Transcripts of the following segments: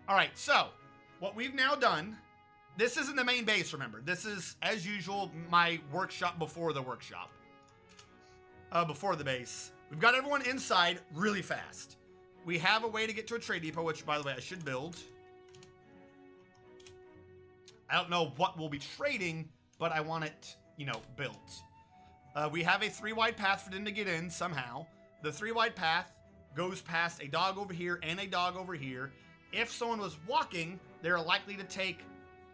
All right, so what we've now done, this isn't the main base, remember. This is, as usual, my workshop before the workshop. Before the base. We've got everyone inside really fast. We have a way to get to a trade depot, which, by the way, I should build. I don't know what we'll be trading, but I want it, you know, built. We have a 3-wide path for them to get in somehow. The 3-wide path goes past a dog over here and a dog over here. If someone was walking, they're likely to take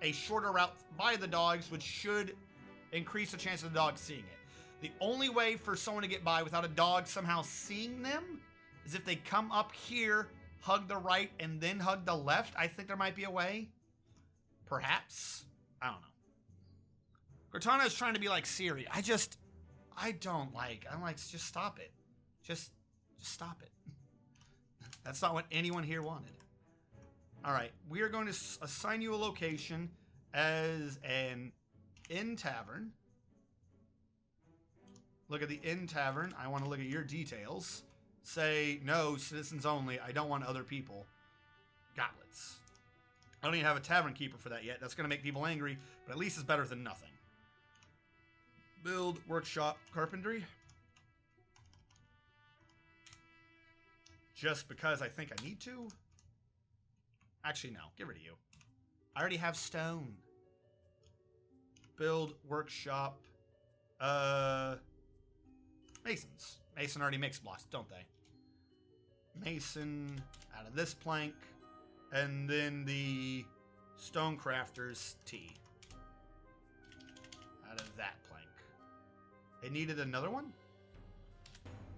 a shorter route by the dogs, which should increase the chance of the dog seeing it. The only way for someone to get by without a dog somehow seeing them is if they come up here, hug the right, and then hug the left. I think there might be a way. Perhaps. I don't know. Cortana is trying to be like Siri. I'm like, just stop it. Just stop it. That's not what anyone here wanted. All right, we are going to assign you a location as an inn tavern. Look at the inn tavern. I want to look at your details. Say, no, citizens only. I don't want other people. Gauntlets. I don't even have a tavern keeper for that yet. That's going to make people angry, but at least it's better than nothing. Build, workshop, carpentry. Just because I think I need to. Actually, no. Get rid of you. I already have stone. Build, workshop. Masons. Mason already makes blocks, don't they? Mason out of this plank. And then the stone crafters T. Out of that plank. It needed another one?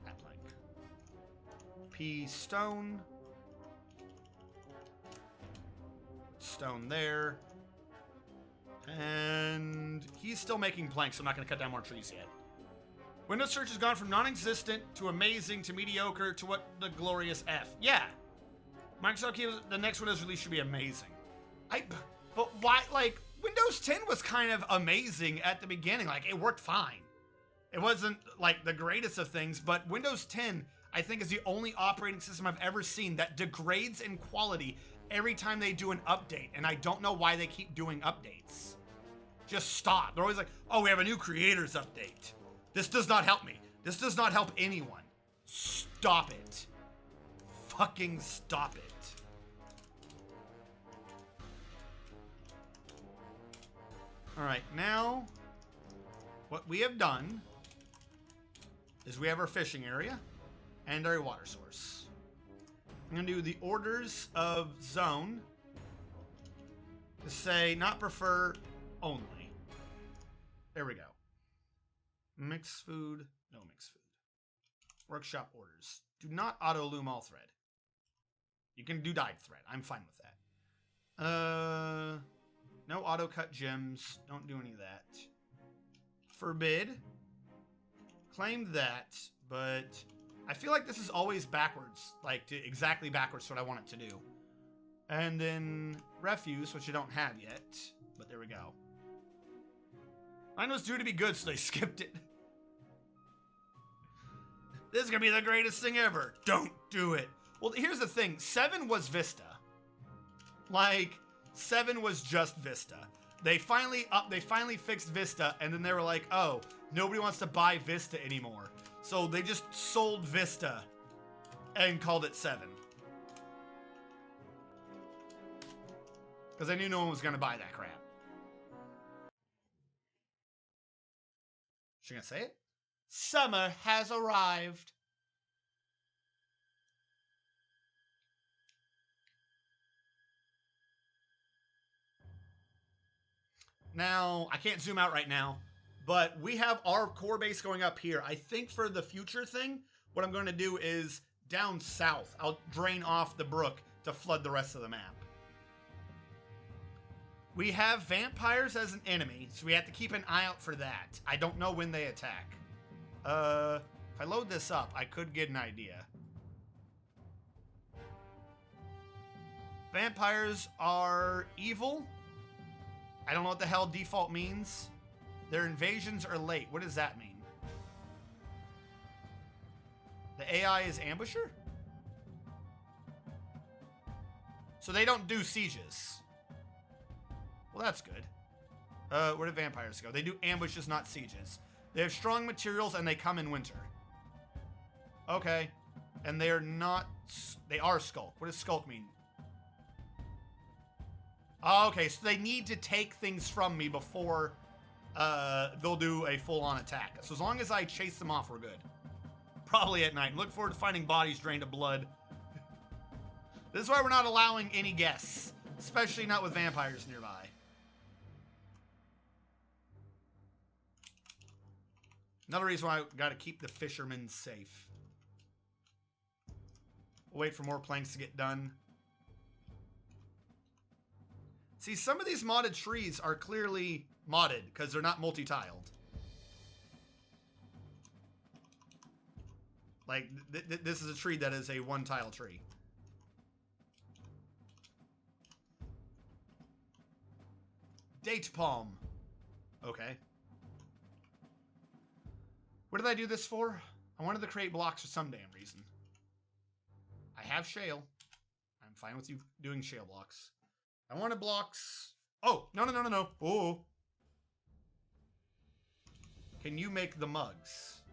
That plank. P stone. Stone there. And he's still making planks, so I'm not going to cut down more trees yet. Windows search has gone from non-existent to amazing to mediocre to what the glorious F. Yeah. Microsoft keeps the next Windows release should be amazing. But why, like, Windows 10 was kind of amazing at the beginning. Like, it worked fine. It wasn't, like, the greatest of things, but Windows 10, I think, is the only operating system I've ever seen that degrades in quality every time they do an update, and I don't know why they keep doing updates. Just stop. They're always like, oh, we have a new creators update. This does not help me. This does not help anyone. Stop it. Fucking stop it. All right, now what we have done is we have our fishing area and our water source. I'm going to do the orders of zone to say not prefer only. There we go. Mixed food, no mixed food. Workshop orders. Do not auto loom all thread. You can do dyed thread. I'm fine with that. No auto cut gems. Don't do any of that. Forbid. Claim that, but I feel like this is always backwards. Like, exactly backwards to what I want it to do. And then refuse, which I don't have yet. But there we go. Mine was due to be good, so they skipped it. This is going to be the greatest thing ever. Don't do it. Well, here's the thing. 7 was Vista. Like, 7 was just Vista. They finally fixed Vista, and then they were like, oh, nobody wants to buy Vista anymore. So they just sold Vista and called it 7. Because I knew no one was going to buy that crap. She gonna say it? Summer has arrived. Now, I can't zoom out right now, but we have our core base going up here. I think for the future thing, what I'm going to do is down south. I'll drain off the brook to flood the rest of the map. We have vampires as an enemy, so we have to keep an eye out for that. I don't know when they attack. If I load this up, I could get an idea. Vampires are evil. I don't know what the hell default means. Their invasions are late. What does that mean? The AI is ambusher? So they don't do sieges. Well, that's good. Where do vampires go? They do ambushes, not sieges. They have strong materials and they come in winter. Okay. And they are not... They are skulk. What does skulk mean? Oh, okay, so they need to take things from me before they'll do a full-on attack. So as long as I chase them off, we're good. Probably at night. Look forward to finding bodies drained of blood. This is why we're not allowing any guests. Especially not with vampires nearby. Another reason why I gotta keep the fishermen safe. We'll wait for more planks to get done. See, some of these modded trees are clearly modded because they're not multi-tiled. Like, this is a tree that is a one-tile tree. Date palm. Okay. What did I do this for? I wanted to create blocks for some damn reason. I have shale. I'm fine with you doing shale blocks. I wanted blocks. Oh, no. Oh. Can you make the mugs?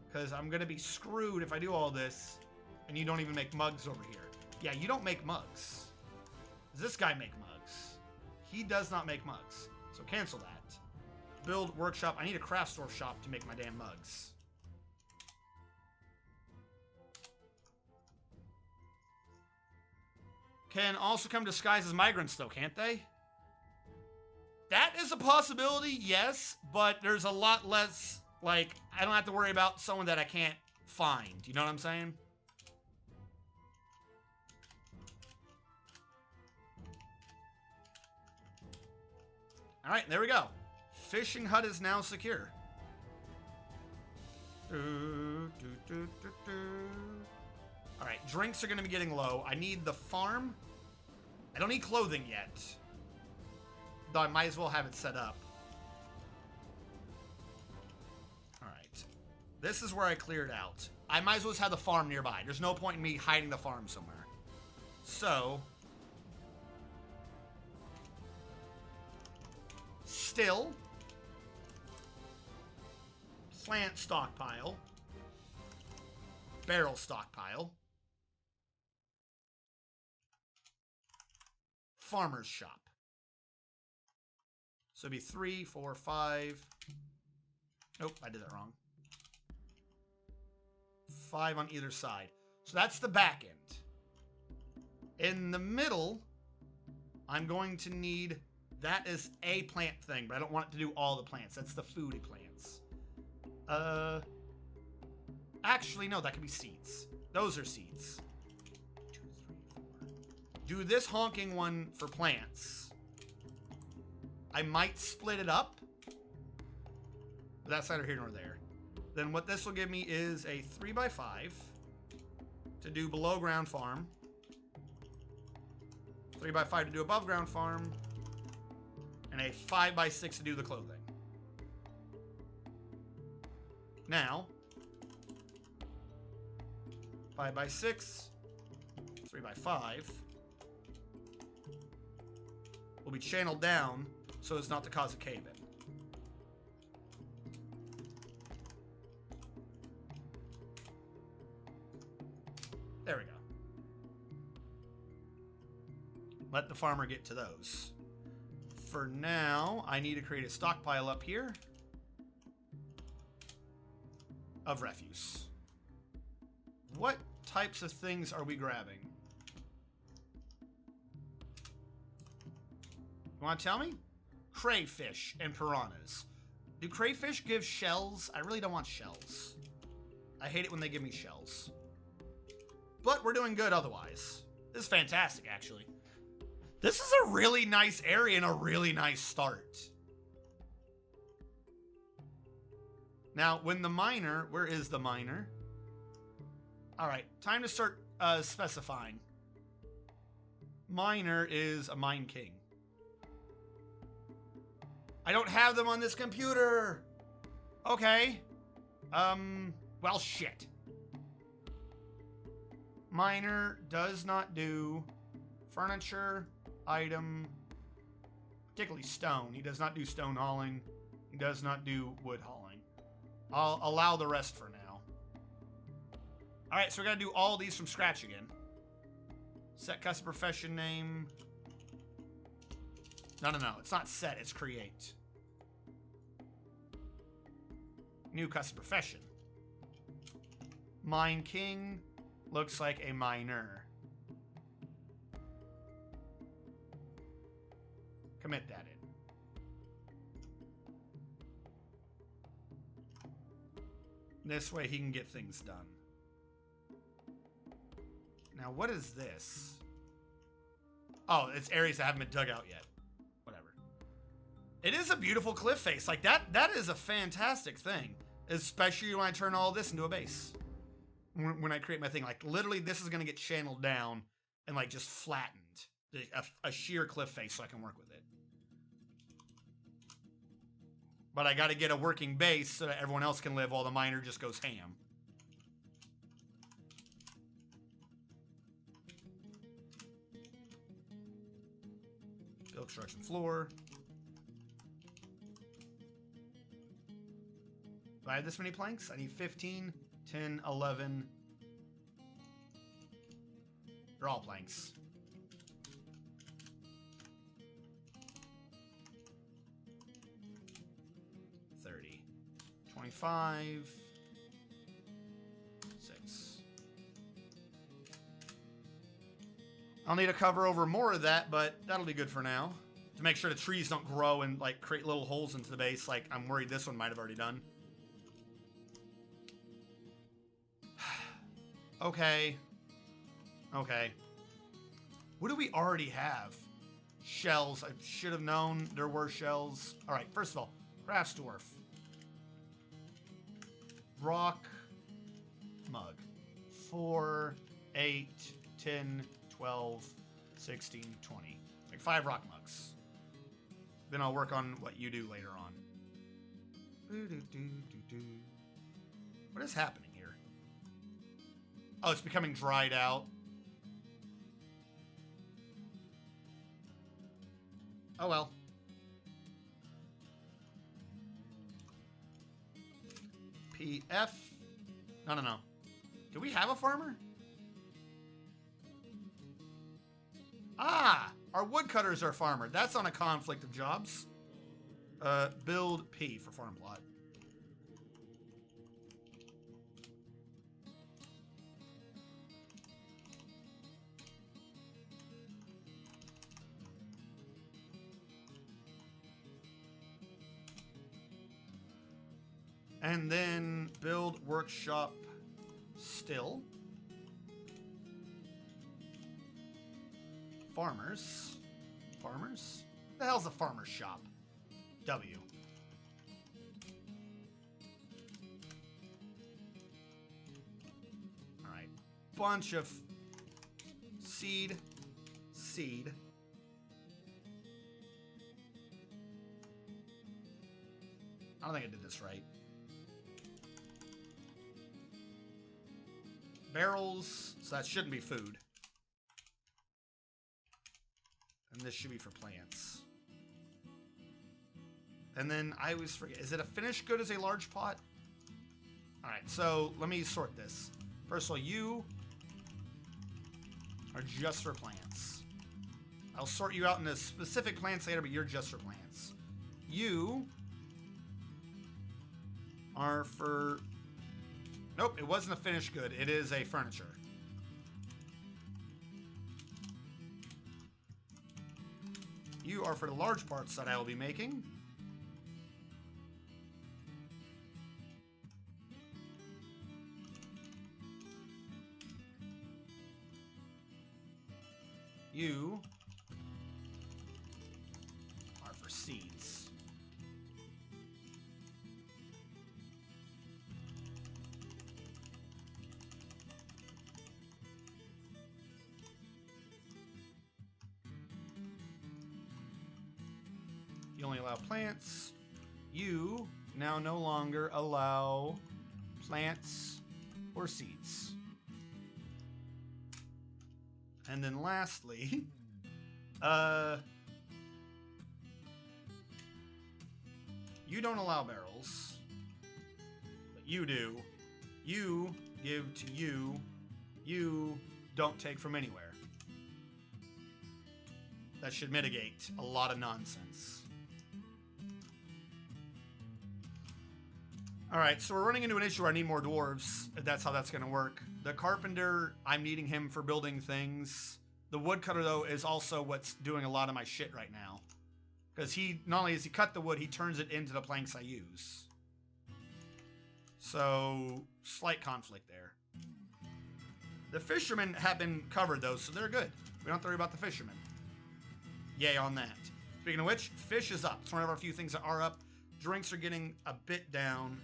Because I'm going to be screwed if I do all this and you don't even make mugs over here. Yeah, you don't make mugs. Does this guy make mugs? He does not make mugs. So cancel that. Build workshop. I need a craft store shop to make my damn mugs. Can also come disguised as migrants, though, can't they? That is a possibility, yes, but there's a lot less, like, I don't have to worry about someone that I can't find. You know what I'm saying? All right, there we go. Fishing hut is now secure. All right, drinks are going to be getting low. I need the farm. I don't need clothing yet. Though I might as well have it set up. All right. This is where I cleared out. I might as well just have the farm nearby. There's no point in me hiding the farm somewhere. So. Still. Plant stockpile. Barrel stockpile. Farmer's shop. So it'd be 3, 4, 5. Nope, I did that wrong. 5 on either side. So that's the back end. In the middle, I'm going to need... That is a plant thing, but I don't want it to do all the plants. That's the foodie plants. Actually, no, that could be seeds. Those are seeds. 2, 3, 4. Do this honking one for plants. I might split it up. But that's neither here nor there. Then what this will give me is a 3x5 to do below ground farm. 3x5 to do above ground farm. And a 5x6 to do the clothing. Now, 5x6, 3x5 will be channeled down so as not to cause a cave-in. There we go. Let the farmer get to those. For now, I need to create a stockpile up here of refuse. What types of things are we grabbing? You want to tell me? Crayfish and piranhas. Do crayfish give shells? I really don't want shells. I hate it when they give me shells. But we're doing good otherwise. This is fantastic, actually. This is a really nice area and a really nice start. Now, when the miner... Where is the miner? Alright, time to start specifying. Miner is a mine king. I don't have them on this computer! Okay. Well, shit. Miner does not do furniture, item, particularly stone. He does not do stone hauling. He does not do wood hauling. I'll allow the rest for now. Alright, so we're going to do all these from scratch again. Set custom profession name. No. It's not set, it's create. New custom profession. Mine King looks like a miner. Commit that in. This way he can get things done. Now, what is this? Oh, it's areas that haven't been dug out yet. Whatever. It is a beautiful cliff face. Like, that is a fantastic thing. Especially when I turn all this into a base. When I create my thing. Like, literally, this is going to get channeled down and, like, just flattened. A sheer cliff face so I can work with it. But I got to get a working base so that everyone else can live while the miner just goes ham. Build construction floor. Do I have this many planks? I need 15, 10, 11. They're all planks. 25, 6. I'll need to cover over more of that, but that'll be good for now. To make sure the trees don't grow and like create little holes into the base like I'm worried this one might have already done. Okay. What do we already have? Shells. I should have known there were shells. Alright, first of all, Craft Dwarf. Rock mug. 4, 8, 10, 12, 16, 20. Like 5 rock mugs. Then I'll work on what you do later on. What is happening here? Oh, it's becoming dried out. Oh well. PF. No. Do we have a farmer? Ah! Our woodcutters are farmer. That's on a conflict of jobs. Build P for farm plot. And then build workshop still. Farmers. Farmers? The hell's a farmer's shop? W. Alright. Bunch of seed. I don't think I did this right. Barrels, so that shouldn't be food. And this should be for plants. And then I always forget, is it a finished good as a large pot? Alright, so let me sort this. First of all, you are just for plants. I'll sort you out into specific plants later, but you're just for plants. You are for... Nope, it wasn't a finished good. It is a furniture. You are for the large parts that I will be making. You are for seeds. You only allow plants. You now no longer allow plants or seeds. And then lastly, you don't allow barrels, but you do. You give to you. You don't take from anywhere. That should mitigate a lot of nonsense. Alright, so we're running into an issue where I need more dwarves, if that's how that's going to work. The carpenter, I'm needing him for building things. The woodcutter, though, is also what's doing a lot of my shit right now. Because he, not only does he cut the wood, he turns it into the planks I use. So, slight conflict there. The fishermen have been covered, though, so they're good. We don't have to worry about the fishermen. Yay on that. Speaking of which, fish is up. It's one of our few things that are up. Drinks are getting a bit down.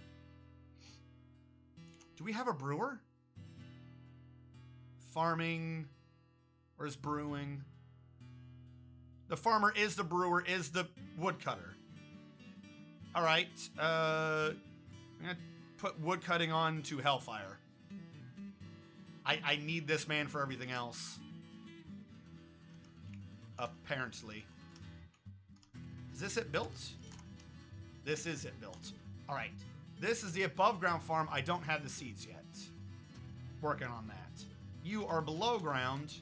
Do we have a brewer? Farming. Where's brewing? The farmer is the brewer, is the woodcutter. Alright. I'm going to put woodcutting on to Hellfire. I need this man for everything else. Apparently. Is this it built? This is it built. Alright. This is the above ground farm. I don't have the seeds yet. Working on that. You are below ground.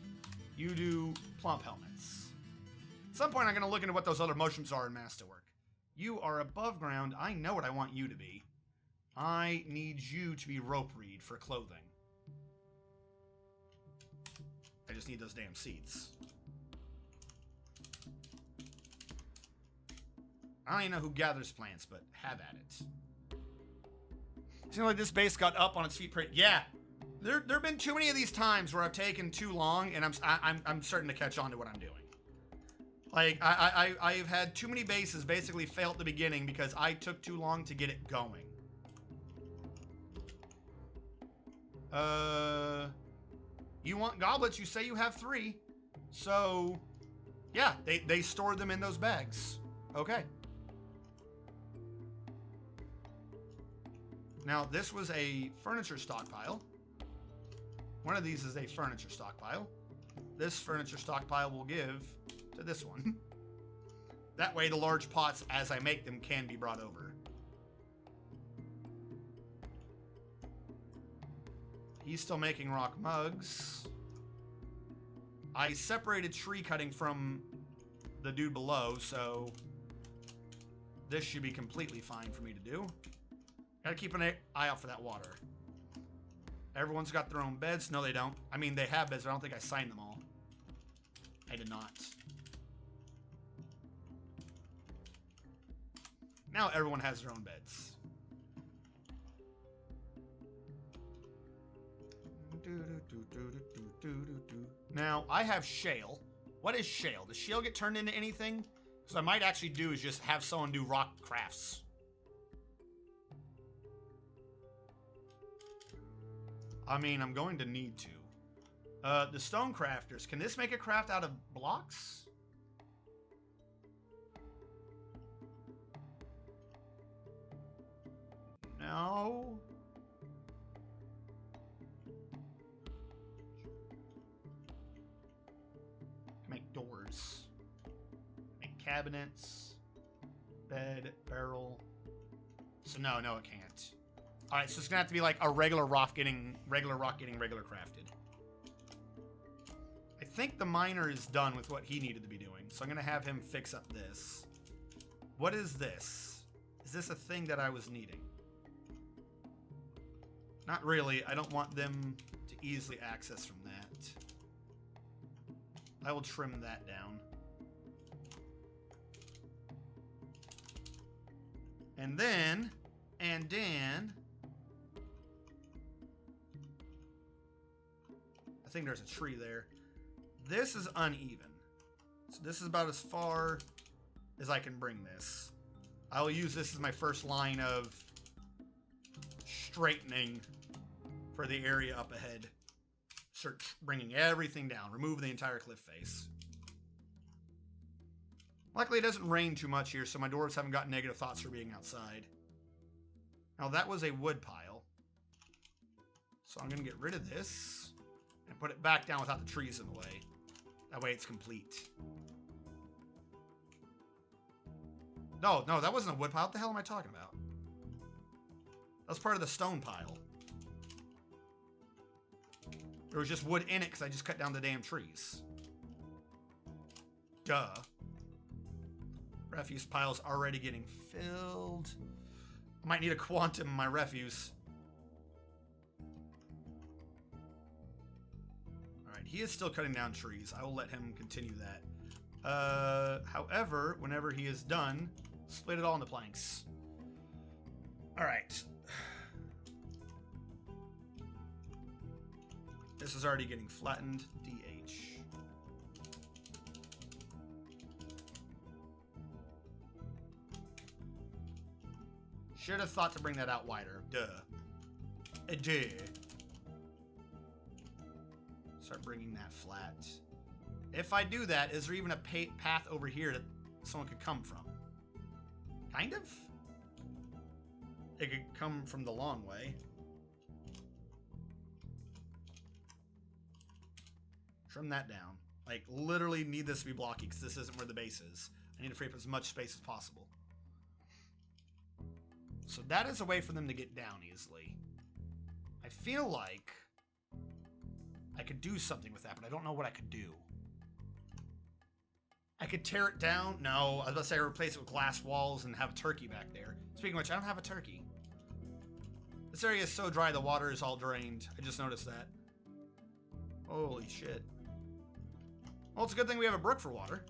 You do plump helmets. At some point I'm going to look into what those other motions are in Masterwork. You are above ground. I know what I want you to be. I need you to be rope reed for clothing. I just need those damn seeds. I don't even know who gathers plants, but have at it. Seems like this base got up on its feet pretty... Yeah. There have been too many of these times where I've taken too long, and I'm starting to catch on to what I'm doing. Like, I've had too many bases basically fail at the beginning because I took too long to get it going. You want goblets, you say you have 3. So, yeah, they stored them in those bags. Okay. Now, this was a furniture stockpile. One of these is a furniture stockpile. This furniture stockpile will give to this one. That way, the large pots, as I make them, can be brought over. He's still making rock mugs. I separated tree cutting from the dude below, so this should be completely fine for me to do. Gotta keep an eye out for that water. Everyone's got their own beds. No, they don't. I mean, they have beds, but I don't think I signed them all. I did not. Now everyone has their own beds. Now, I have shale. What is shale? Does shale get turned into anything? So I might actually do is just have someone do rock crafts. I mean, I'm going to need to. The stone crafters. Can this make a craft out of blocks? No. Make doors. Make cabinets. Bed, barrel. So no, it can't. Alright, so it's gonna have to be like a regular rock getting regular crafted. I think the miner is done with what he needed to be doing, so I'm gonna have him fix up this. What is this? Is this a thing that I was needing? Not really. I don't want them to easily access from that. I will trim that down. And then... I think there's a tree there. This is uneven. So this is about as far as I can bring this. I will use this as my first line of straightening for the area up ahead. Start bringing everything down. Remove the entire cliff face. Luckily, it doesn't rain too much here, so my dwarves haven't got negative thoughts for being outside. Now, that was a wood pile. So I'm going to get rid of this and put it back down without the trees in the way. That way it's complete. No, that wasn't a wood pile. What the hell am I talking about? That's part of the stone pile. There was just wood in it because I just cut down the damn trees. Duh. Refuse pile's already getting filled. I might need a quantum in my refuse. Alright, he is still cutting down trees. I will let him continue that. However, whenever he is done, split it all into planks. Alright. This is already getting flattened. DH. Should have thought to bring that out wider. Duh. Duh. Start bringing that flat. If I do that, is there even a path over here that someone could come from? Kind of? It could come from the long way. Trim that down. Like, literally need this to be blocky because this isn't where the base is. I need to free up as much space as possible. So that is a way for them to get down easily. I feel like I could do something with that, but I don't know what I could do. I could tear it down. No, I was about to say replace it with glass walls and have a turkey back there. Speaking of which, I don't have a turkey. This area is so dry, the water is all drained. I just noticed that. Holy shit. Well, it's a good thing we have a brook for water.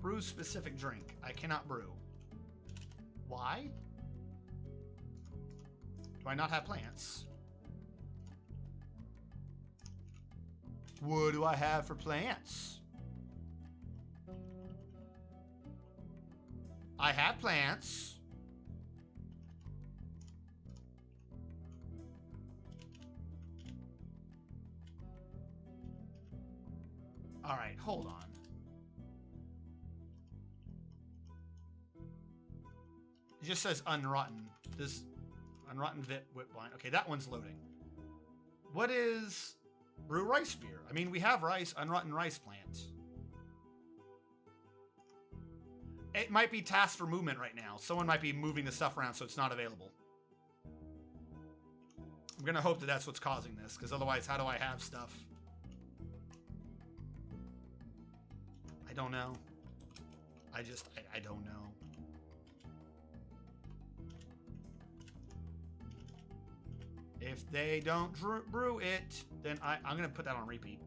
Brew specific drink. I cannot brew. Why? Do I not have plants? What do I have for plants? I have plants. All right, hold on. It just says unrotten. This unrotten whip wine. Okay, that one's loading. What is brew rice beer? I mean, we have rice, unrotten rice plant. It might be tasked for movement right now. Someone might be moving the stuff around so it's not available. I'm gonna hope that that's what's causing this, because otherwise, how do I have stuff? I don't know. I don't know. If they don't brew it, then I'm going to put that on repeat.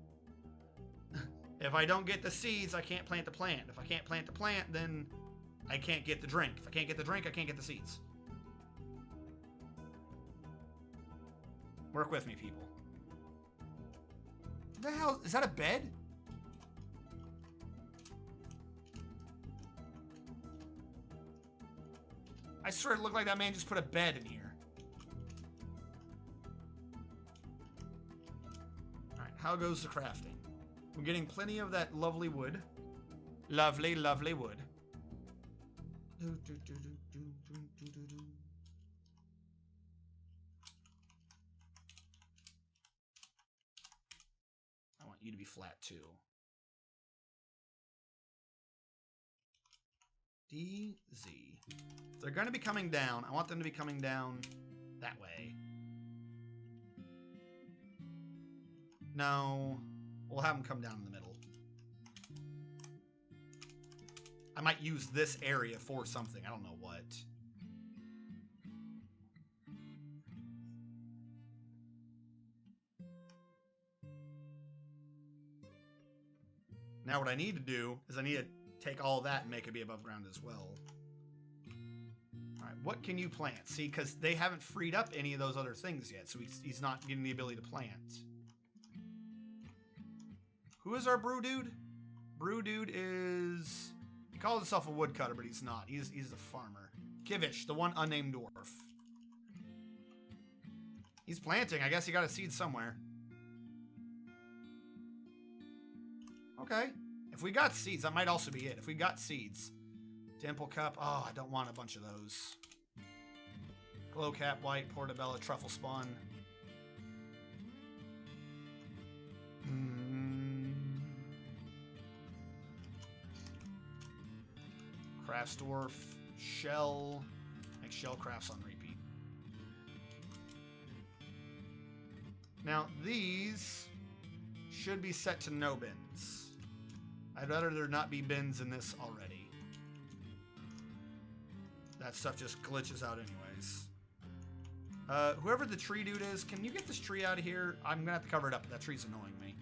If I don't get the seeds, I can't plant the plant. If I can't plant the plant, then I can't get the drink. If I can't get the drink, I can't get the seeds. Work with me, people. What the hell? Is that a bed? I swear it looked like that man just put a bed in here. Alright, how goes the crafting? We're getting plenty of that lovely wood. Lovely, lovely wood. I want you to be flat too. DZ. They're going to be coming down. I want them to be coming down that way. No. We'll have them come down in the middle. I might use this area for something. I don't know what. Now what I need to do is I need to take all that and make it be above ground as well. All right, what can you plant? See, because they haven't freed up any of those other things yet, so he's not getting the ability to plant. Who is our brew dude? Brew dude is... He calls himself a woodcutter, but he's not. He's a farmer. Kivish, the one unnamed dwarf. He's planting. I guess he got a seed somewhere. Okay. If we got seeds, that might also be it. If we got seeds. Dimple cup. Oh, I don't want a bunch of those. Glowcap white, portobello, truffle spawn. Crafts dwarf, shell. Make shell crafts on repeat. Now these should be set to no bins. I'd rather there not be bins in this already. That stuff just glitches out anyways. Whoever the tree dude is, can you get this tree out of here? I'm gonna have to cover it up. That tree's annoying me.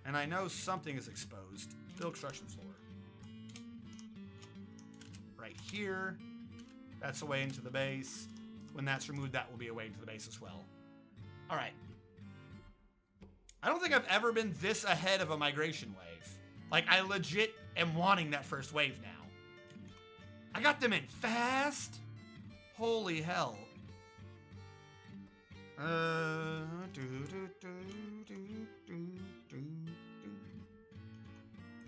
And I know something is exposed. Build construction floor. Right here. That's a way into the base. When that's removed, that will be a way into the base as well. Alright. I don't think I've ever been this ahead of a migration wave. Like, I legit am wanting that first wave now. I got them in fast. Holy hell.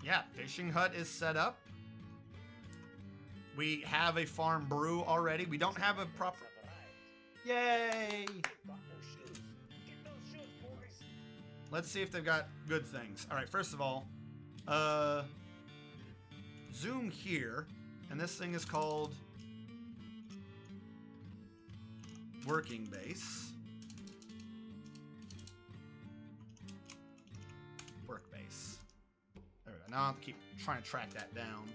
Yeah, fishing hut is set up. We have a farm brew already. We don't have a proper... Yay! Let's see if they've got good things. All right, first of all, zoom here, and this thing is called working base. Work base. There we go. Now I'll have to keep trying to track that down.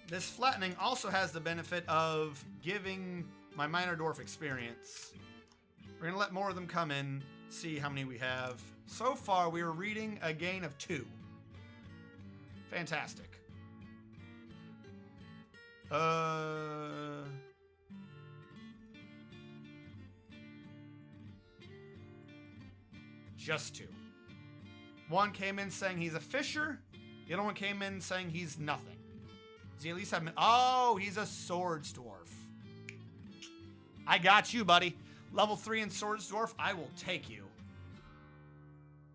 This flattening also has the benefit of giving my minor dwarf experience. We're gonna let more of them come in, see how many we have. So far, we are reading a gain of 2. Fantastic. Just 2. One came in saying he's a fisher. The other one came in saying he's nothing. Does he at least have... Oh, he's a swords dwarf. I got you, buddy. Level 3 in swords dwarf. I will take you.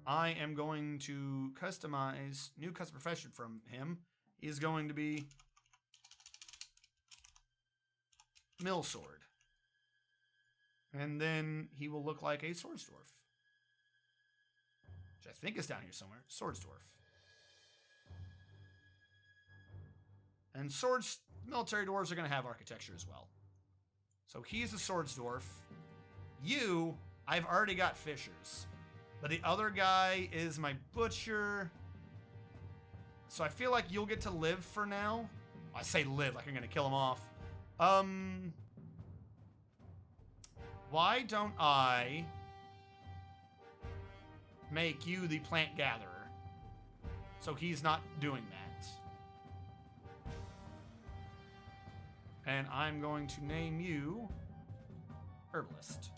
I am going to customize new custom profession from him. He's going to be mill sword. And then he will look like a swords dwarf. Which I think is down here somewhere. Swords dwarf. And swords, military dwarves are going to have architecture as well. So he's a swords dwarf. You, I've already got fishers. But the other guy is my butcher. So I feel like you'll get to live for now. I say live, like I'm going to kill him off. Why don't I make you the plant gatherer? So he's not doing that. And I'm going to name you Herbalist.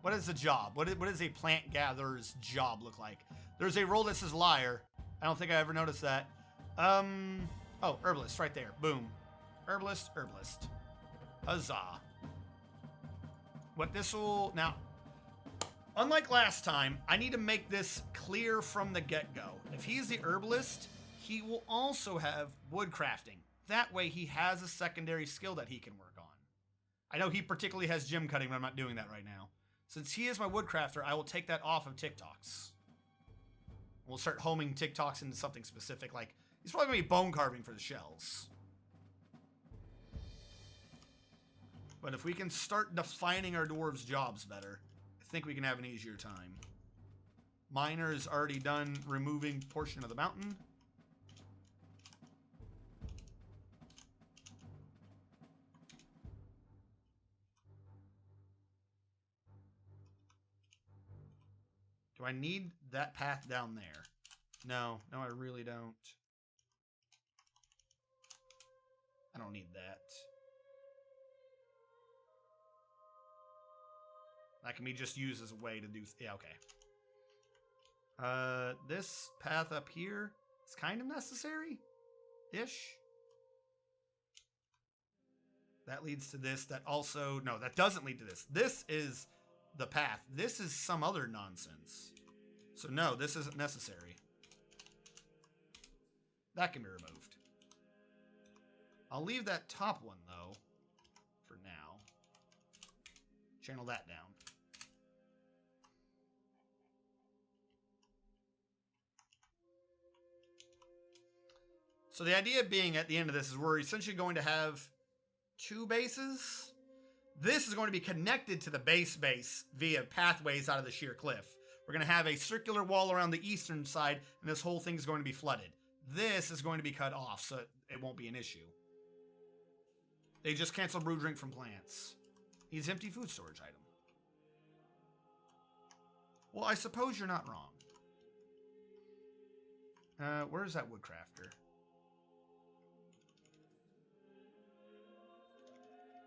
What is the job? What does a plant gatherer's job look like? There's a role that says liar. I don't think I ever noticed that. Oh, herbalist right there. Boom. Herbalist. Huzzah. What this will... Now, unlike last time, I need to make this clear from the get-go. If he's the herbalist, he will also have wood crafting. That way he has a secondary skill that he can work on. I know he particularly has gem cutting, but I'm not doing that right now. Since he is my woodcrafter, I will take that off of TikToks. We'll start homing TikToks into something specific, like he's probably going to be bone carving for the shells. But if we can start defining our dwarves' jobs better, I think we can have an easier time. Miner is already done removing portion of the mountain. Do I need that path down there? No, I really don't. I don't need that. That can be just used as a way to do... Yeah, okay. This path up here is kind of necessary-ish. That leads to this. That also... No, that doesn't lead to this. This is the path. This is some other nonsense. So no, this isn't necessary. That can be removed. I'll leave that top one, though, for now. Channel that down. So the idea being at the end of this is we're essentially going to have 2 bases. This is going to be connected to the base via pathways out of the sheer cliff. We're going to have a circular wall around the eastern side, and this whole thing is going to be flooded. This is going to be cut off, so it won't be an issue. They just canceled brew drink from plants. Needs empty food storage item. Well, I suppose you're not wrong. Where's that woodcrafter?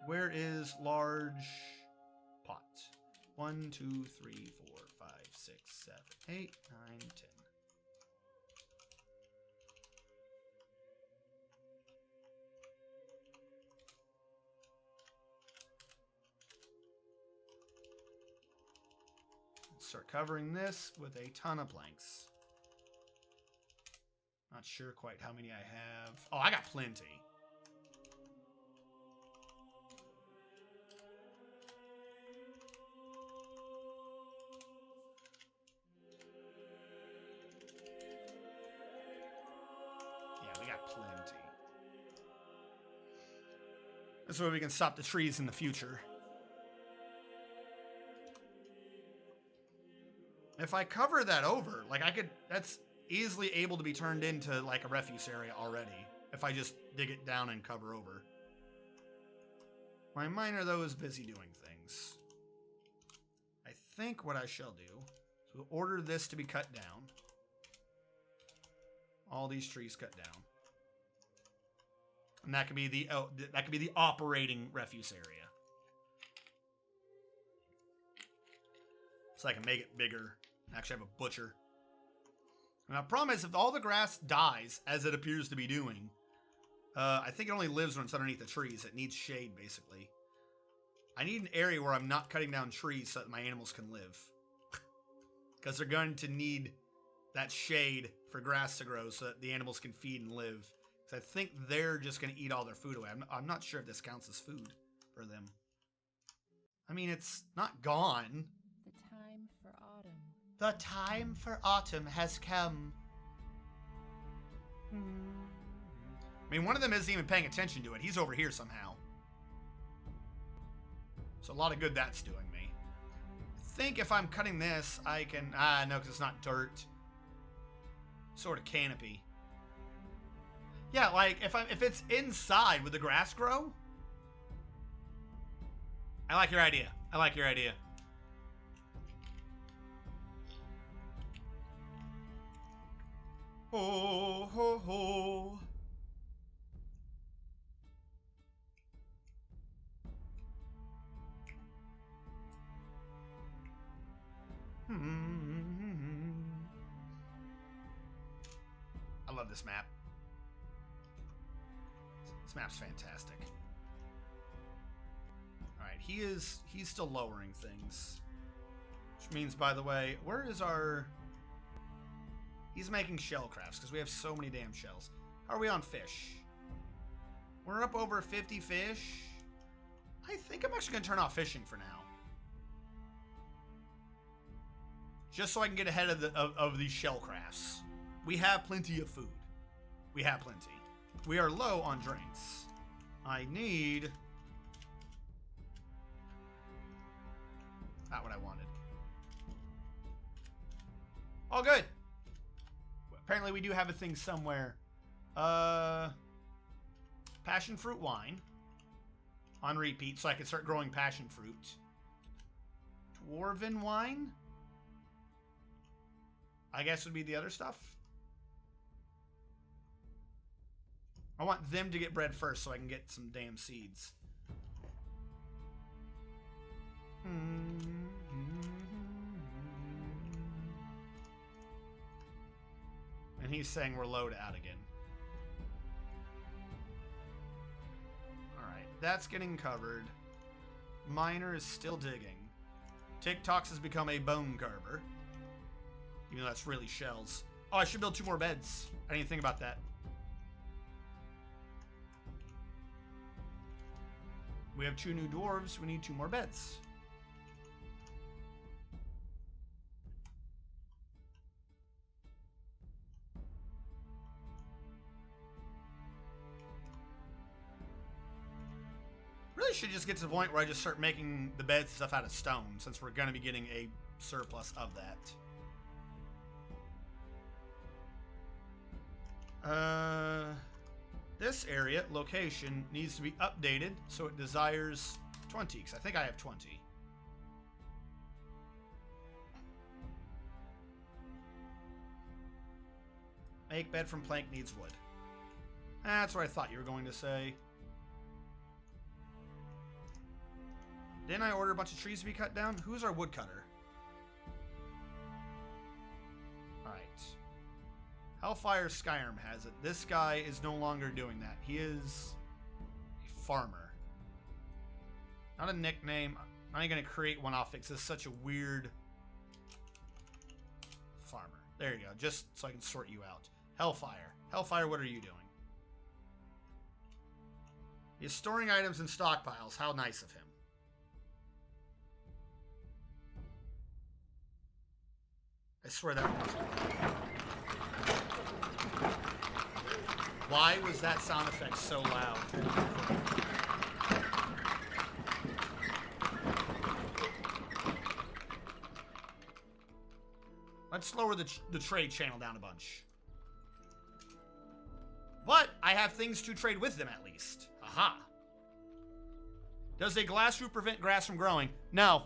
Where is large pot? 1, 2, 3, 4, 5, 6, 7, 8, 9, 10. Let's start covering this with a ton of planks. Not sure quite how many I have. Oh, I got plenty. This way we can stop the trees in the future. If I cover that over, like that's easily able to be turned into like a refuse area already. If I just dig it down and cover over. My miner though is busy doing things. I think what I shall do is we'll order this to be cut down. All these trees cut down. And that could be the operating refuse area. So I can make it bigger. Actually have a butcher. And the problem is if all the grass dies, as it appears to be doing, I think it only lives when it's underneath the trees. It needs shade, basically. I need an area where I'm not cutting down trees so that my animals can live. Because they're going to need that shade for grass to grow so that the animals can feed and live. I think they're just going to eat all their food away. I'm not sure if this counts as food for them. I mean, it's not gone. The time for autumn. The time for autumn has come. I mean, one of them isn't even paying attention to it. He's over here somehow. So a lot of good that's doing me. I think if I'm cutting this, I can... no, because it's not dirt. Sort of canopy. Yeah, like, if it's inside, would the grass grow? I like your idea. I like your idea. Ho, ho, ho. I love this map. This map's fantastic. Alright, he's still lowering things. Which means, by the way, where is our... He's making shell crafts, because we have so many damn shells. How are we on fish? We're up over 50 fish. I think I'm actually going to turn off fishing for now. Just so I can get ahead of these shell crafts. We have plenty of food. We have plenty. We are low on drinks. I need... Not what I wanted. All good. Apparently we do have a thing somewhere. Passion fruit wine. On repeat, so I can start growing passion fruit. Dwarven wine? I guess would be the other stuff. I want them to get bread first so I can get some damn seeds. And he's saying we're low to out again. Alright. That's getting covered. Miner is still digging. TikToks has become a bone carver. Even though that's really shells. Oh, I should build 2 more beds. I didn't think about that. We have 2 new dwarves. We need 2 more beds. Really should just get to the point where I just start making the beds and stuff out of stone, since we're going to be getting a surplus of that. This area, location, needs to be updated so it desires 20, because I think I have 20. Make bed from plank needs wood. That's what I thought you were going to say. Didn't I order a bunch of trees to be cut down? Who's our woodcutter? Alright. Hellfire Skyrim has it. This guy is no longer doing that. He is a farmer. Not a nickname. I'm not going to create one off it because it's such a weird farmer. There you go. Just so I can sort you out. Hellfire. Hellfire, what are you doing? He's storing items in stockpiles. How nice of him. I swear that was. Why was that sound effect so loud? Let's lower the trade channel down a bunch. But I have things to trade with them at least. Aha. Does a glass roof prevent grass from growing? No.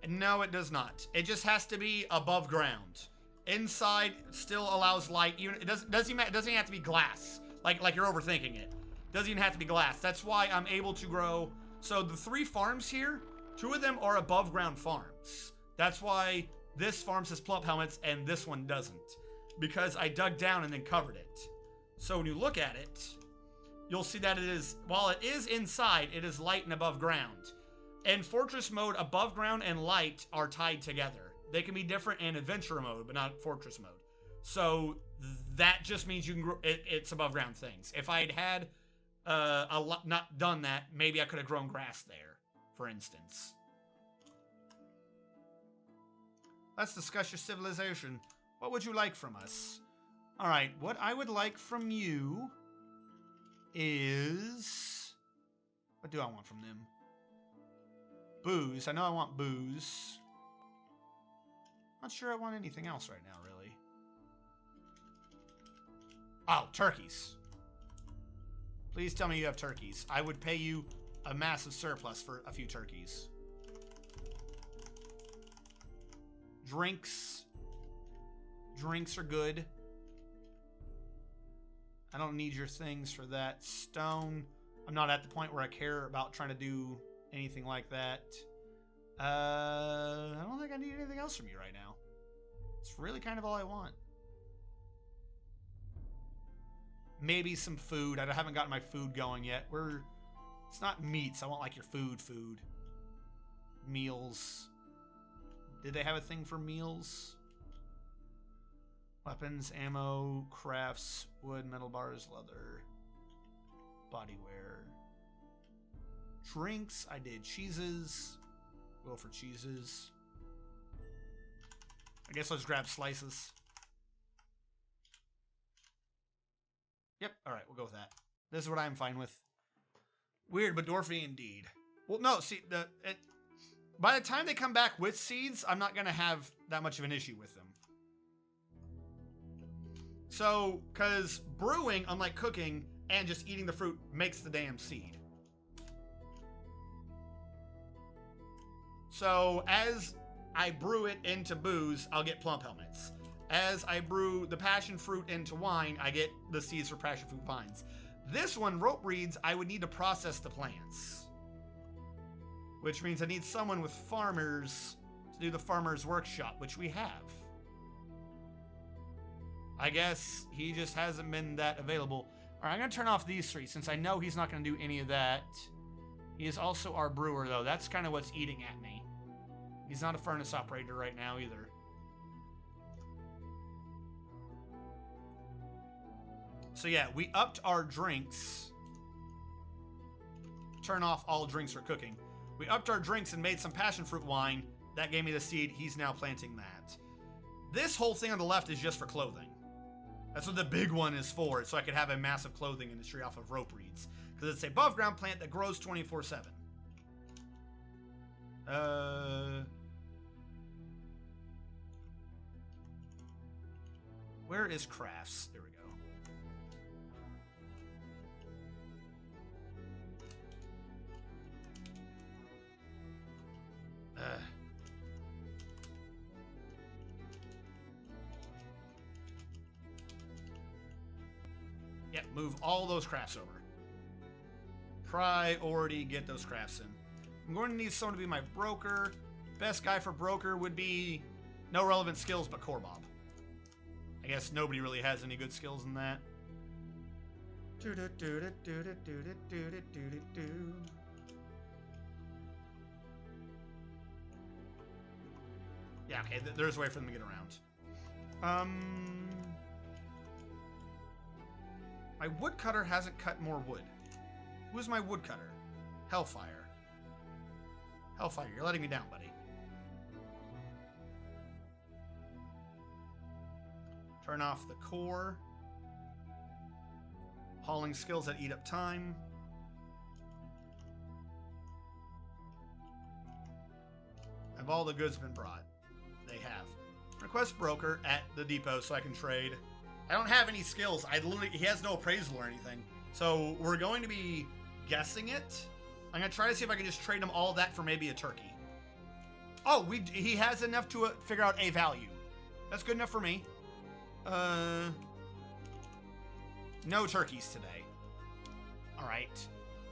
No, it does not. It just has to be above ground. Inside still allows light. Even it doesn't even have to be glass. Like you're overthinking it. Doesn't even have to be glass. That's why I'm able to grow. So the 3 farms here, 2 of them are above ground farms. That's why this farm says plump helmets and this one doesn't. Because I dug down and then covered it. So when you look at it, you'll see that it is, while it is inside, it is light and above ground. In Fortress mode, above ground and light are tied together. They can be different in Adventure mode, but not Fortress mode. So that just means you can grow, it's above ground things. If I had not done that, maybe I could have grown grass there, for instance. Let's discuss your civilization. What would you like from us? All right, what I would like from you is... What do I want from them? Booze. I know I want booze. Not sure I want anything else right now, really. Oh, turkeys. Please tell me you have turkeys. I would pay you a massive surplus for a few turkeys. Drinks. Drinks are good. I don't need your things for that. Stone. I'm not at the point where I care about trying to do anything like that. I don't think I need anything else from you right now. It's really kind of all I want. Maybe some food. I haven't gotten my food going yet. It's not meats. I want like your food. Meals. Did they have a thing for meals? Weapons, ammo, crafts, wood, metal bars, leather, bodywear. Drinks, I did cheeses. Go for cheeses. I guess let's grab slices. Yep, alright, we'll go with that. This is what I'm fine with. Weird, but dwarfy indeed. Well, no, see, by the time they come back with seeds, I'm not going to have that much of an issue with them. So, because brewing, unlike cooking and just eating the fruit, makes the damn seed. So, as I brew it into booze, I'll get plump helmets. As I brew the passion fruit into wine, I get the seeds for passion fruit vines. This one, rope reeds, I would need to process the plants. Which means I need someone with farmers to do the farmer's workshop, which we have. I guess he just hasn't been that available. Alright, I'm going to turn off these three since I know he's not going to do any of that. He is also our brewer, though. That's kind of what's eating at me. He's not a furnace operator right now, either. So yeah, we upped our drinks. Turn off all drinks for cooking. We upped our drinks and made some passion fruit wine. That gave me the seed. He's now planting that. This whole thing on the left is just for clothing. That's what the big one is for, so I could have a massive clothing industry off of rope reeds. Because it's a above ground plant that grows 24/7. Where is crafts? There we go. Yep, move all those crafts over. Priority, get those crafts in. I'm going to need someone to be my broker. Best guy for broker would be no relevant skills but Core Bob. I guess nobody really has any good skills in that. Yeah, okay, there's a way for them to get around. My woodcutter hasn't cut more wood. Who's my woodcutter? Hellfire. Hellfire, you're letting me down, buddy. Turn off the core. Hauling skills that eat up time. Have all the goods been brought? They have. Request broker at the depot so I can trade. I don't have any skills. He has no appraisal or anything. So we're going to be guessing it. I'm going to try to see if I can just trade him all that for maybe a turkey. Oh, he has enough to figure out a value. That's good enough for me. No turkeys today. All right.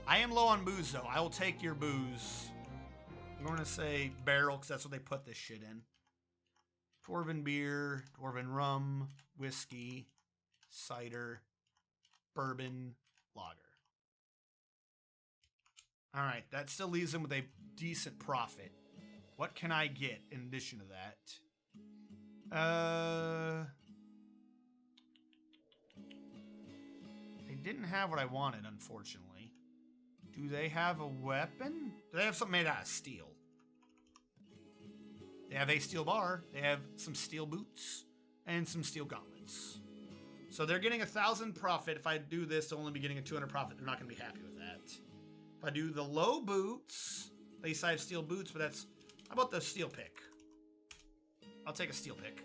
I am low on booze, though. I will take your booze. I'm going to say barrel because that's what they put this shit in. Dwarven beer, dwarven rum, whiskey, cider, bourbon, lager. All right, that still leaves them with a decent profit. What can I get in addition to that? They didn't have what I wanted, unfortunately. Do they have a weapon? Do they have something made out of steel? They have a steel bar. They have some steel boots and some steel gauntlets. So they're getting 1,000 profit. If I do this, they'll only be getting a 200 profit. They're not going to be happy with that. If I do the low boots, at least I have steel boots, but that's... How about the steel pick? I'll take a steel pick.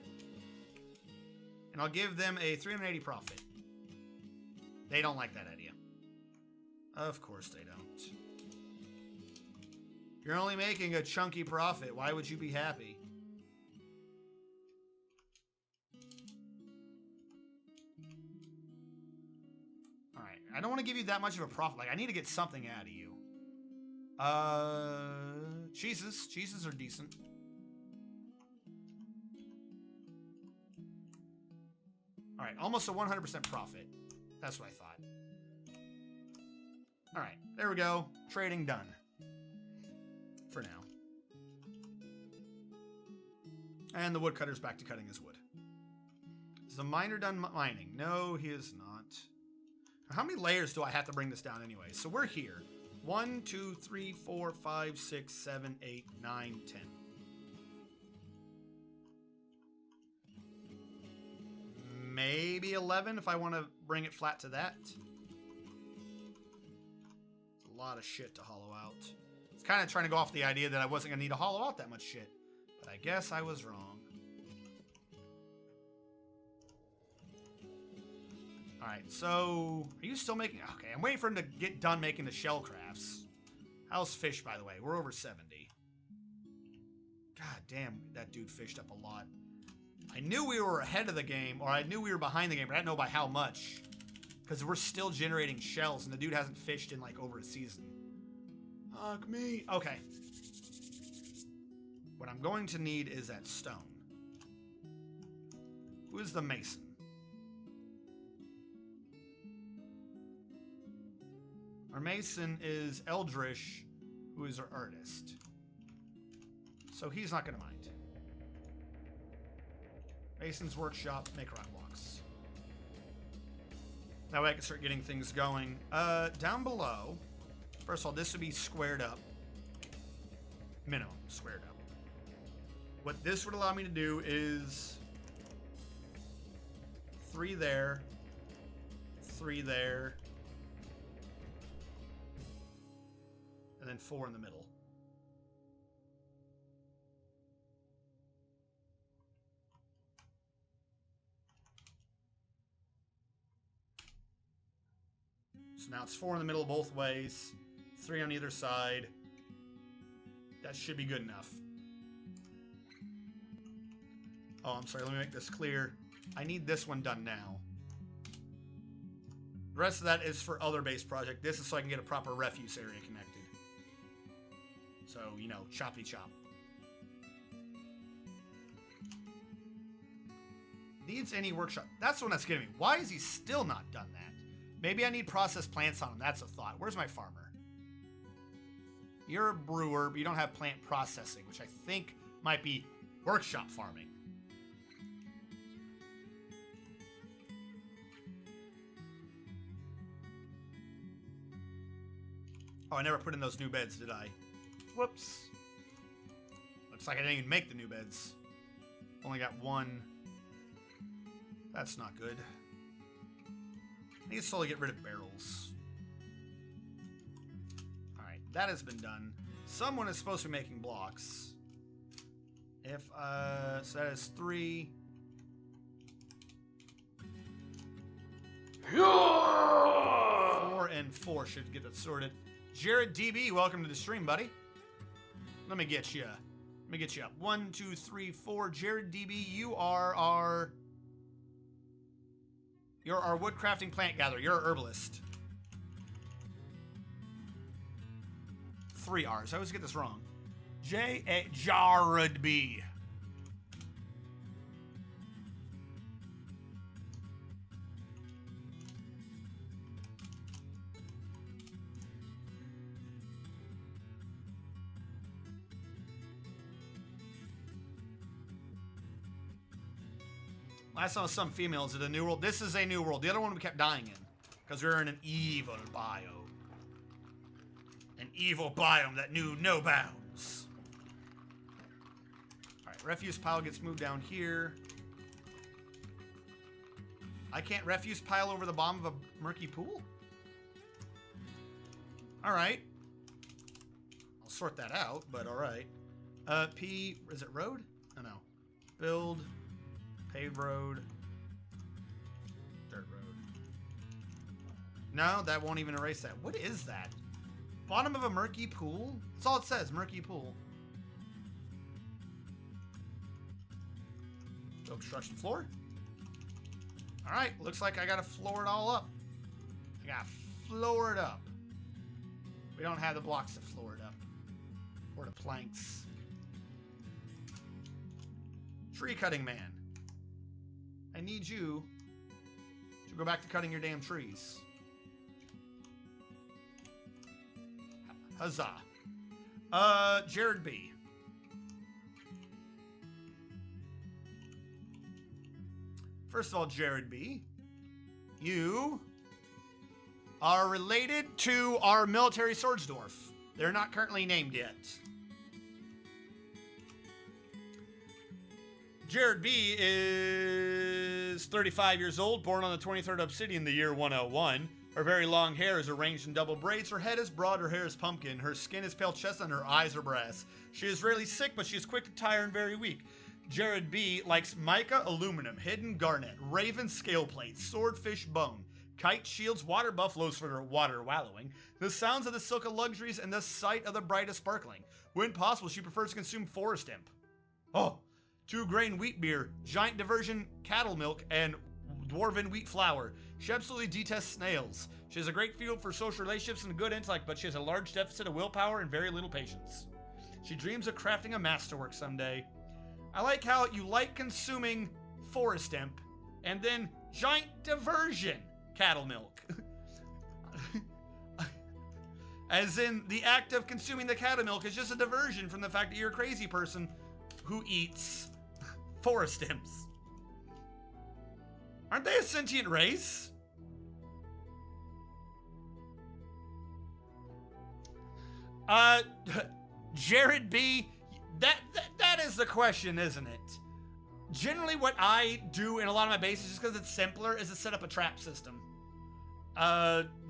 And I'll give them a 380 profit. They don't like that idea. Of course they don't. You're only making a chunky profit. Why would you be happy? Alright, I don't want to give you that much of a profit. Like, I need to get something out of you. Cheeses. Cheeses are decent. Alright, almost a 100% profit. That's what I thought. Alright, there we go. Trading done. For now. And the woodcutter's back to cutting his wood. Is the miner done mining? No, he is not. How many layers do I have to bring this down anyway? So we're here. 1, 2, 3, 4, 5, 6, 7, 8, 9, 10. Maybe 11 if I want to bring it flat to that. It's a lot of shit to hollow out. It's kind of trying to go off the idea that I wasn't going to need to hollow out that much shit. But I guess I was wrong. Alright, so... Are you still making... Okay, I'm waiting for him to get done making the shell crafts. How's fish, by the way? We're over 70. God damn, that dude fished up a lot. I knew we were ahead of the game, or I knew we were behind the game, but I didn't know by how much. Because we're still generating shells, and the dude hasn't fished in, like, over a season. Fuck me. Okay. What I'm going to need is that stone. Who is the mason? Our mason is Eldrish, who is our artist. So he's not going to mind. Mason's workshop, make rock blocks. That way I can start getting things going. Down below, first of all, this would be squared up. Minimum, squared up. What this would allow me to do is 3 there, 3 there, and then 4 in the middle. So now it's 4 in the middle both ways, 3 on either side. That should be good enough. Oh, I'm sorry, let me make this clear. I need this one done now. The rest of that is for other base project. This is so I can get a proper refuse area connected. So, you know, choppy chop. Needs any workshop. That's the one that's getting me. Why is he still not done that? Maybe I need processed plants on him. That's a thought. Where's my farmer? You're a brewer, but you don't have plant processing, which I think might be workshop farming. Oh, I never put in those new beds, did I? Whoops. Looks like I didn't even make the new beds. Only got 1. That's not good. I need to slowly get rid of barrels. Alright, that has been done. Someone is supposed to be making blocks. If, so that is 3. 4 and 4 should get that sorted. Jared DB, welcome to the stream, buddy. Let me get you. Let me get you up. 1, 2, 3, 4. Jared DB, you are you're our woodcrafting plant gatherer. You're a herbalist. 3 R's. I always get this wrong. Jared B. Last time some females in the new world. This is a new world. The other one we kept dying in because we were in an evil biome. An evil biome that knew no bounds. Alright, refuse pile gets moved down here. I can't refuse pile over the bottom of a murky pool? Alright. I'll sort that out, but alright. P, is it road? Oh no. Build. Paved road. Dirt road. No, that won't even erase that. What is that? Bottom of a murky pool? That's all it says, murky pool. Build construction floor. Alright, looks like I gotta floor it all up. I gotta floor it up. We don't have the blocks to floor it up. Or the planks. Tree cutting man. I need you to go back to cutting your damn trees. Huzzah. Jared B. First of all, Jared B., you are related to our military Swordsdorf. They're not currently named yet. Jared B. is 35 years old, born on the 23rd Obsidian, the year 101. Her very long hair is arranged in double braids. Her head is broad, her hair is pumpkin. Her skin is pale chestnut, and her eyes are brass. She is rarely sick, but she is quick to tire and very weak. Jared B. likes mica, aluminum, hidden garnet, raven scale plates, swordfish bone, kite shields, water buffaloes for their water wallowing, the sounds of the silk of luxuries, and the sight of the brightest sparkling. When possible, she prefers to consume forest imp. Oh! 2-grain wheat beer, giant diversion cattle milk, and dwarven wheat flour. She absolutely detests snails. She has a great feel for social relationships and a good intellect, but she has a large deficit of willpower and very little patience. She dreams of crafting a masterwork someday. I like how you like consuming forest imp, and then giant diversion cattle milk. As in, the act of consuming the catamilk is just a diversion from the fact that you're a crazy person who eats forest imps. Aren't they a sentient race? Jared B, that is the question, isn't it? Generally what I do in a lot of my bases, just because it's simpler, is to set up a trap system.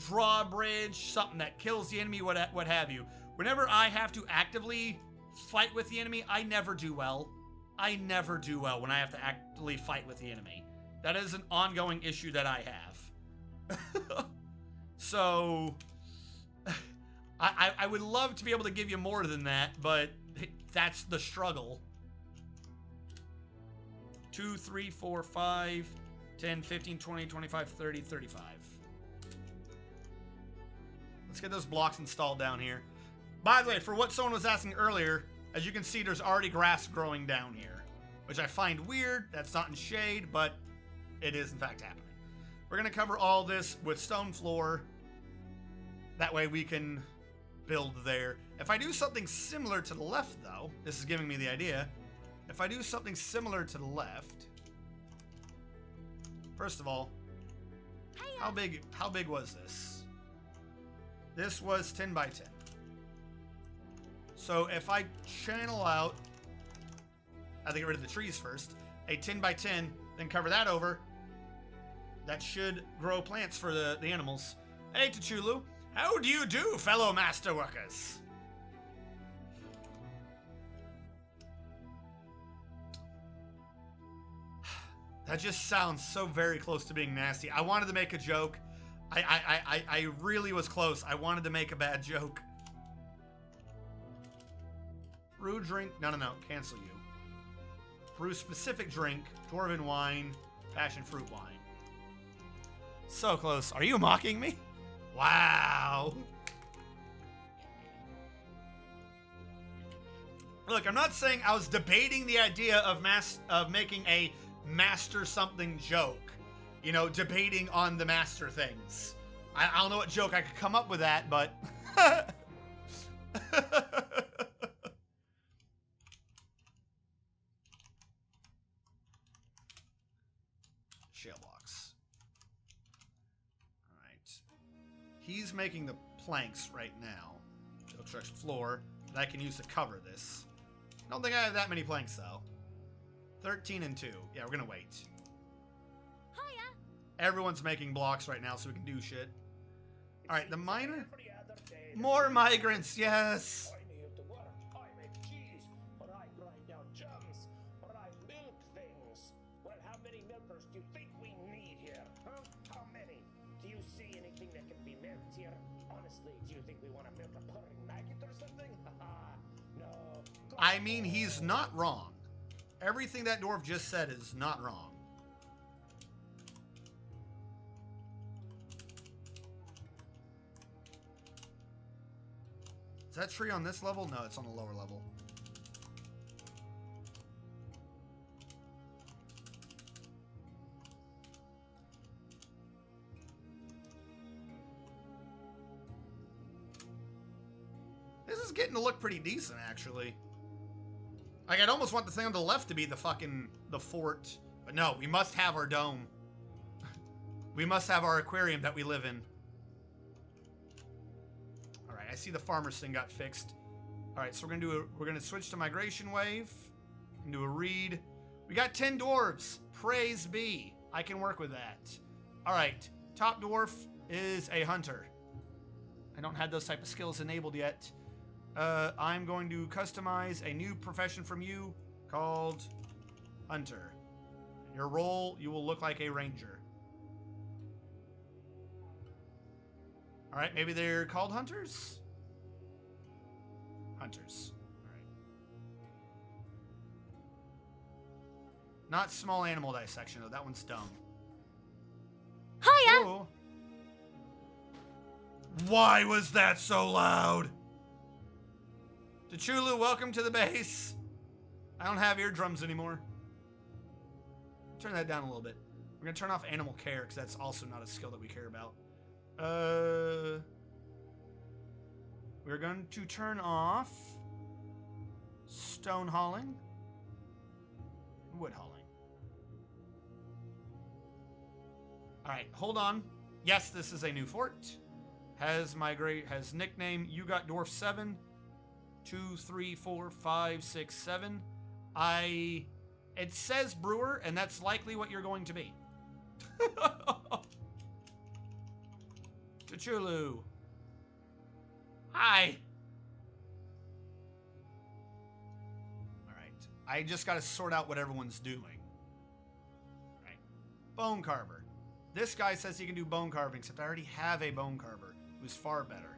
Drawbridge, something that kills the enemy, what have you. Whenever I have to actively fight with the enemy, I never do well. I never do well when I have to actively fight with the enemy. That is an ongoing issue that I have. So, I would love to be able to give you more than that, but that's the struggle. 2, 3, 4, 5, 10, 15, 20, 25, 30, 35. Let's get those blocks installed down here. By the way, for what someone was asking earlier, as you can see, there's already grass growing down here, which I find weird. That's not in shade, but it is in fact happening. We're going to cover all this with stone floor. That way we can build there. If I do something similar to the left, though, this is giving me the idea. If I do something similar to the left, first of all, how big was this? This was 10 by 10. So if I channel out, I have to get rid of the trees first, a 10 by 10, then cover that over, that should grow plants for the animals. Hey, T'Chulu, how do you do, fellow master workers? That just sounds so very close to being nasty. I wanted to make a joke. I really was close. I wanted to make a bad joke. Brew drink. No. Cancel you. Brew specific drink. Dwarven wine. Passion fruit wine. So close. Are you mocking me? Wow. Look, I'm not saying I was debating the idea of making a master something joke. You know, debating on the master things. I don't know what joke I could come up with that, but... Shale blocks. Alright. He's making the planks right now. Construction floor that I can use to cover this. I don't think I have that many planks, though. 13 and 2. Yeah, we're gonna wait. Everyone's making blocks right now so we can do shit. Alright, the miner. More migrants, yes! I need to work, I make cheese, or I grind down gems, or I milk things. Well, how many milkers do you think we need here? Huh? How many? Do you see anything that can be milked here? Honestly, do you think we want to milk a purring maggot or something? No. I mean, he's not wrong. Everything that dwarf just said is not wrong. Is that tree on this level? No, it's on the lower level. This is getting to look pretty decent, actually. Like, I'd almost want the thing on the left to be the fort. But no, we must have our dome. We must have our aquarium that we live in. Alright, I see the farmer's thing got fixed. Alright, so we're gonna switch to migration wave. And do a read. We got 10 dwarves. Praise be. I can work with that. Alright, top dwarf is a hunter. I don't have those type of skills enabled yet. I'm going to customize a new profession from you called Hunter. Your role, you will look like a ranger. Alright, maybe they're called hunters? Hunters. Alright. Not small animal dissection, though. That one's dumb. Hiya! Oh. Why was that so loud? T'Chulu, welcome to the base. I don't have eardrums anymore. Turn that down a little bit. We're gonna turn off animal care because that's also not a skill that we care about. We're going to turn off stone hauling, wood hauling. All right, hold on. Yes, this is a new fort. Has nickname. You got dwarf 7, 2, 3, 4, 5, 6, 7. It says brewer, and that's likely what you're going to be. Cthulhu. Hi. All right. I just got to sort out what everyone's doing. All right. Bone carver. This guy says he can do bone carving, except I already have a bone carver who's far better.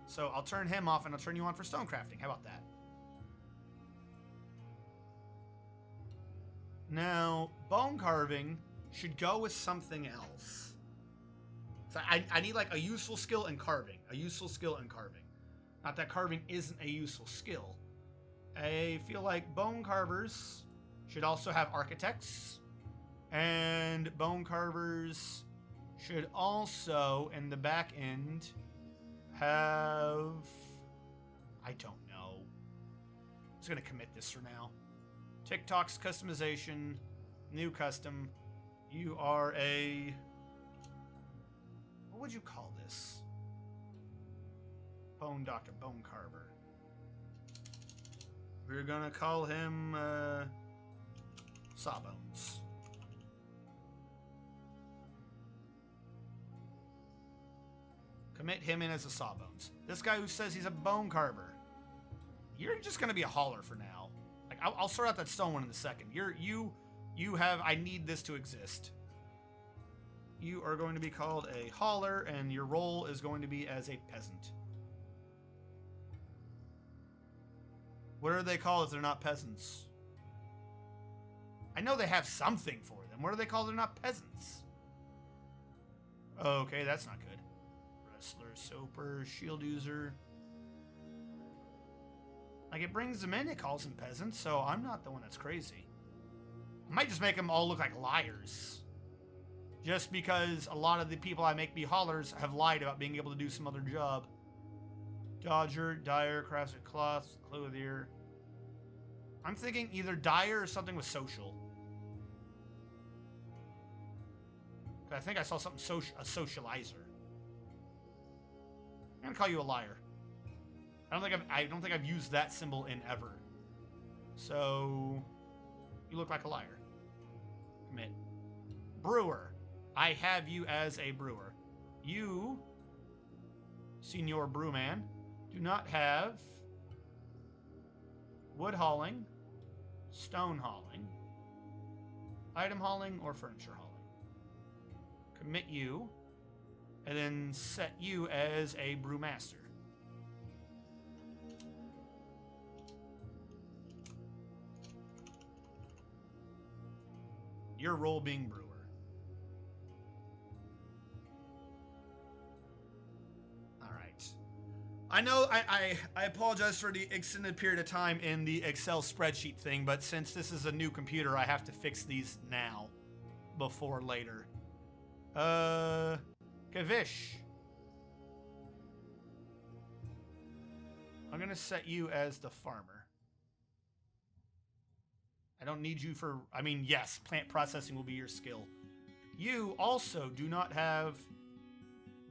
So I'll turn him off and I'll turn you on for stone crafting. How about that? Now, bone carving should go with something else. So I need like a useful skill in carving. A useful skill in carving. Not that carving isn't a useful skill. I feel like bone carvers should also have architects. And bone carvers should also, in the back end, have... I don't know. I'm just going to commit this for now. TikTok's customization. New custom. You are a... What would you call this? Bone doctor, bone carver. We're gonna call him Sawbones. Commit him in as a Sawbones. This guy who says he's a bone carver. You're just gonna be a hauler for now. Like I'll sort out that stone one in a second. You have. I need this to exist. You are going to be called a hauler, and your role is going to be as a peasant. What are they called if they're not peasants? I know they have something for them. What are they called if they're not peasants? Okay, that's not good. Wrestler, soaper, shield user. Like, it brings them in, it calls them peasants, so I'm not the one that's crazy. I might just make them all look like liars. Just because a lot of the people I make be haulers have lied about being able to do some other job. Dodger, dyer, craftsman, cloth, clothier. I'm thinking either dyer or something with social. I think I saw something a socializer. I'm gonna call you a liar. I don't think I've used that symbol in ever. So you look like a liar. Commit. Brewer. I have you as a brewer. You, Senior Brewman, do not have wood hauling, stone hauling, item hauling, or furniture hauling. Commit you, and then set you as a brewmaster. Your role being brewer. I know I apologize for the extended period of time in the Excel spreadsheet thing, but since this is a new computer, I have to fix these now before later. Kavish. I'm going to set you as the farmer. I don't need you for... I mean, yes, plant processing will be your skill. You also do not have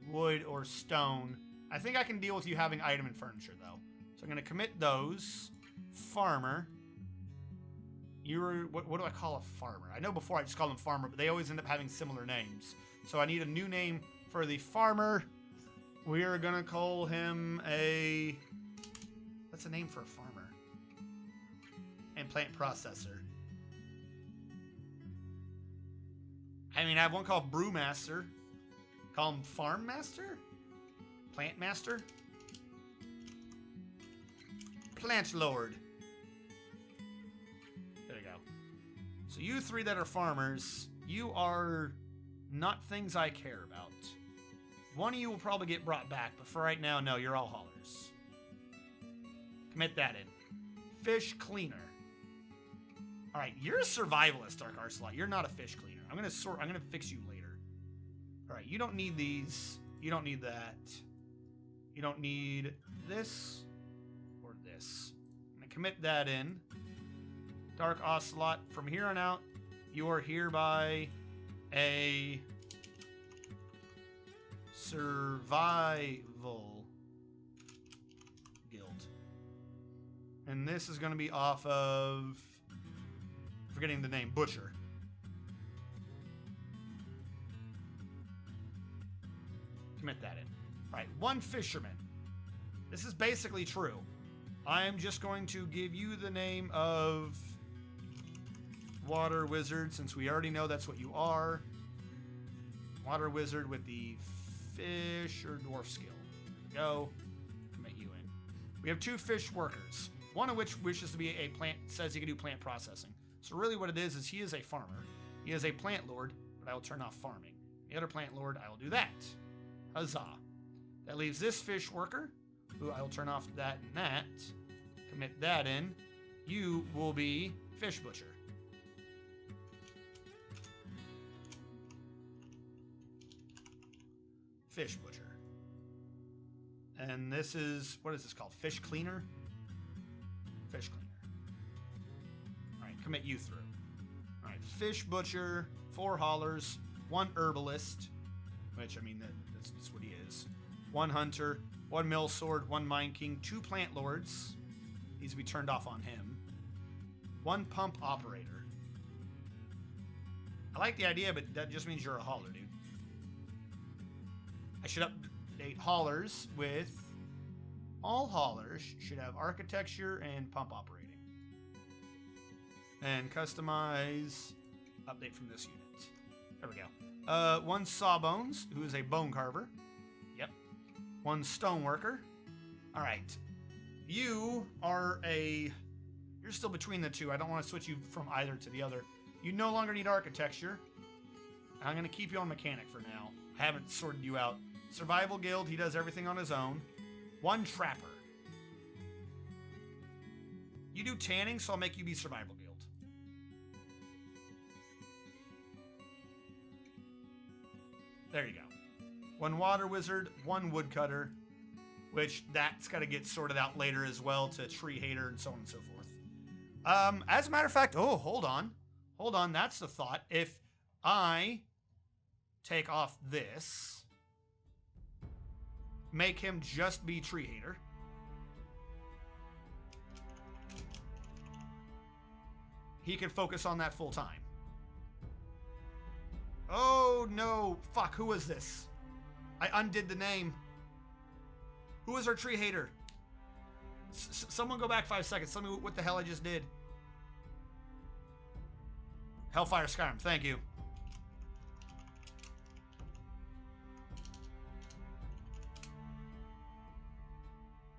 wood or stone. I think I can deal with you having item and furniture, though. So I'm going to commit those. Farmer. What do I call a farmer? I know before I just called them farmer, but they always end up having similar names. So I need a new name for the farmer. We're going to call him a... What's a name for a farmer? And plant processor. I mean, I have one called Brewmaster. Call him Farm Master? Plant Master? Plant Lord. There you go. So you three that are farmers, you are not things I care about. One of you will probably get brought back, but for right now, no, you're all haulers. Commit that in. Fish Cleaner. Alright, you're a survivalist, Dark Arcelot. You're not a fish cleaner. I'm gonna fix you later. Alright, you don't need these. You don't need that. You don't need this or this. I'm going to commit that in. Dark Ocelot, from here on out, you are hereby a survival guild. And this is going to be off of, forgetting the name, Butcher. Commit that in. All right, one fisherman. This is basically true. I'm just going to give you the name of Water Wizard, since we already know that's what you are. Water Wizard with the fish or dwarf skill. There we go. Commit you in. We have 2 fish workers. One of which wishes to be a plant, says he can do plant processing. So really what it is he is a farmer. He is a plant lord, but I will turn off farming. The other plant lord, I will do that. Huzzah. That leaves this fish worker, who I will turn off that and that. Commit that in. You will be fish butcher. Fish butcher. And this is, what is this called? Fish cleaner? Fish cleaner. Alright, commit you through. Alright, fish butcher, 4 haulers, 1 herbalist, which, I mean, that's what he is. 1 hunter, 1 mill sword, 1 mine king, 2 plant lords. Needs to be turned off on him. 1 pump operator. I like the idea, but that just means you're a hauler, dude. I should update haulers with all haulers should have architecture and pump operating. And customize, update from this unit. There we go. 1 sawbones, who is a bone carver. Yep. 1 stone worker. All right. You are you're still between the 2. I don't want to switch you from either to the other. You no longer need architecture. I'm going to keep you on mechanic for now. I haven't sorted you out. Survival guild, he does everything on his own. 1 trapper. You do tanning, so I'll make you be survival guild. There you go. 1 water wizard, 1 woodcutter, which that's got to get sorted out later as well to tree hater and so on and so forth. As a matter of fact, oh, hold on. Hold on, that's the thought. If I take off this, make him just be tree hater. He can focus on that full time. Oh no, fuck, who was this? I undid the name. Who was our tree hater? Someone go back 5 seconds. Tell me what the hell I just did. Hellfire Skyrim, thank you.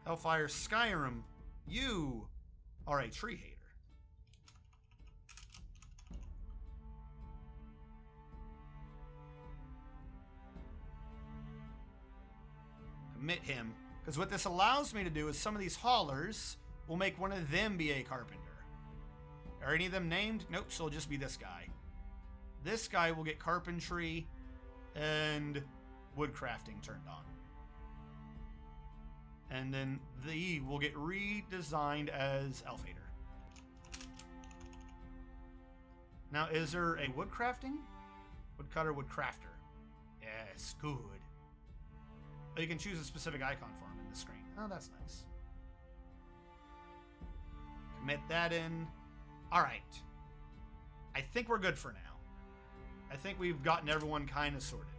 Hellfire Skyrim, you are a tree hater. Commit him, because what this allows me to do is some of these haulers will make one of them be a carpenter. Are any of them named? Nope, so it'll just be this guy. This guy will get carpentry and woodcrafting turned on. And then the will get redesigned as elf hater. Now, is there a woodcrafting? Woodcutter, woodcrafter. Yes, good. Oh, you can choose a specific icon for him in the screen. Oh, that's nice. Commit that in. All right. I think we're good for now. I think we've gotten everyone kind of sorted.